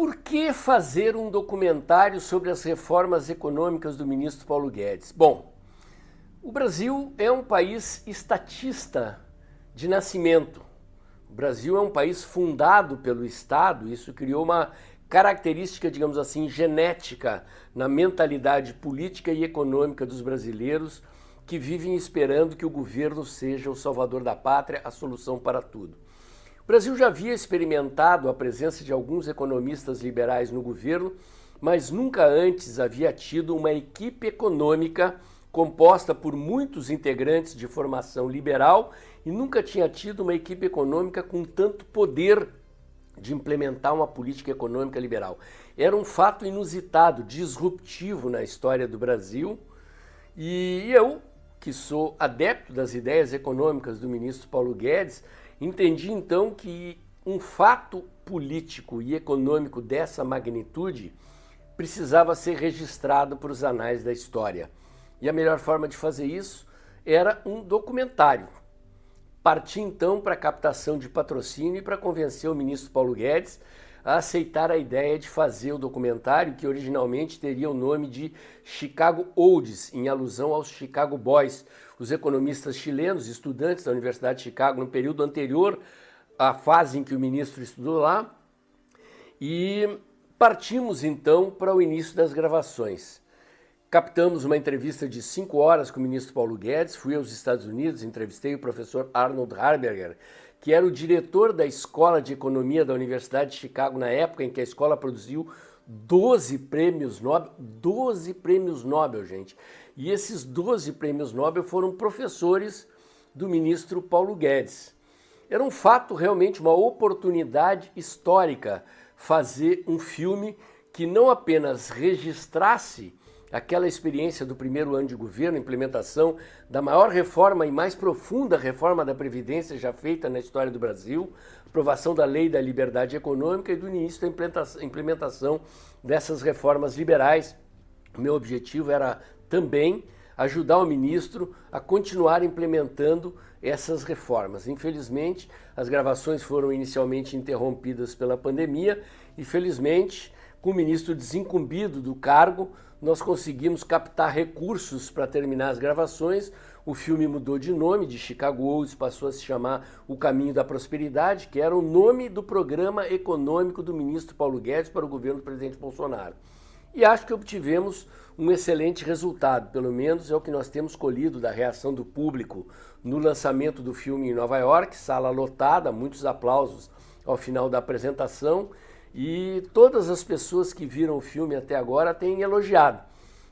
Por que fazer um documentário sobre as reformas econômicas do ministro Paulo Guedes? Bom, o Brasil é um país estatista de nascimento. O Brasil é um país fundado pelo Estado, isso criou uma característica, digamos assim, genética na mentalidade política e econômica dos brasileiros que vivem esperando que o governo seja o salvador da pátria, a solução para tudo. O Brasil já havia experimentado a presença de alguns economistas liberais no governo, mas nunca antes havia tido uma equipe econômica composta por muitos integrantes de formação liberal e nunca tinha tido uma equipe econômica com tanto poder de implementar uma política econômica liberal. Era um fato inusitado, disruptivo na história do Brasil, e eu, que sou adepto das ideias econômicas do ministro Paulo Guedes, entendi então que um fato político e econômico dessa magnitude precisava ser registrado para os anais da história. E a melhor forma de fazer isso era um documentário. Parti então para a captação de patrocínio e para convencer o ministro Paulo Guedes a aceitar a ideia de fazer o documentário, que originalmente teria o nome de Chicago Olds, em alusão aos Chicago Boys, os economistas chilenos, estudantes da Universidade de Chicago no período anterior à fase em que o ministro estudou lá. E partimos então para o início das gravações. Captamos uma entrevista de 5 horas com o ministro Paulo Guedes, fui aos Estados Unidos, entrevistei o professor Arnold Harberger, que era o diretor da Escola de Economia da Universidade de Chicago na época em que a escola produziu 12 prêmios Nobel, 12 prêmios Nobel, gente. E esses 12 prêmios Nobel foram professores do ministro Paulo Guedes. Era um fato, realmente, uma oportunidade histórica fazer um filme que não apenas registrasse aquela experiência do primeiro ano de governo, implementação da maior reforma e mais profunda reforma da Previdência já feita na história do Brasil, aprovação da Lei da Liberdade Econômica e do início da implementação dessas reformas liberais. O meu objetivo era também ajudar o ministro a continuar implementando essas reformas. Infelizmente, as gravações foram inicialmente interrompidas pela pandemia e, felizmente, com o ministro desincumbido do cargo, nós conseguimos captar recursos para terminar as gravações. O filme mudou de nome, de Chicago Olds passou a se chamar O Caminho da Prosperidade, que era o nome do programa econômico do ministro Paulo Guedes para o governo do presidente Bolsonaro. E acho que obtivemos um excelente resultado, pelo menos é o que nós temos colhido da reação do público no lançamento do filme em Nova York, sala lotada, muitos aplausos ao final da apresentação. E todas as pessoas que viram o filme até agora têm elogiado.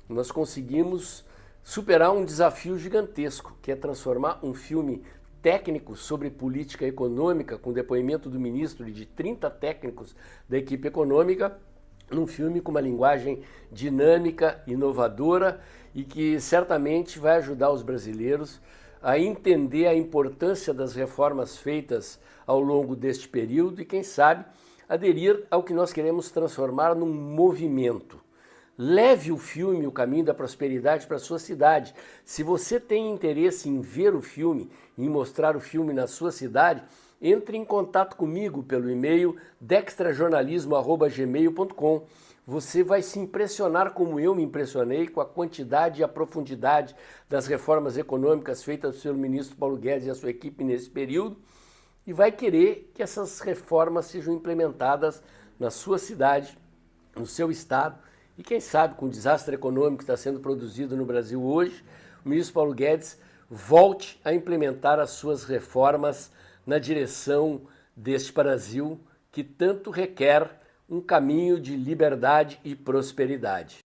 Nós conseguimos superar um desafio gigantesco, que é transformar um filme técnico sobre política econômica, com depoimento do ministro e de 30 técnicos da equipe econômica, num filme com uma linguagem dinâmica, inovadora e que certamente vai ajudar os brasileiros a entender a importância das reformas feitas ao longo deste período e, quem sabe, aderir ao que nós queremos transformar num movimento. Leve o filme O Caminho da Prosperidade para a sua cidade. Se você tem interesse em ver o filme, em mostrar o filme na sua cidade, entre em contato comigo pelo e-mail dextrajornalismo@gmail.com. Você vai se impressionar como eu me impressionei com a quantidade e a profundidade das reformas econômicas feitas pelo ministro Paulo Guedes e a sua equipe nesse período, e vai querer que essas reformas sejam implementadas na sua cidade, no seu estado, e quem sabe com o desastre econômico que está sendo produzido no Brasil hoje, o ministro Paulo Guedes volte a implementar as suas reformas na direção deste Brasil que tanto requer um caminho de liberdade e prosperidade.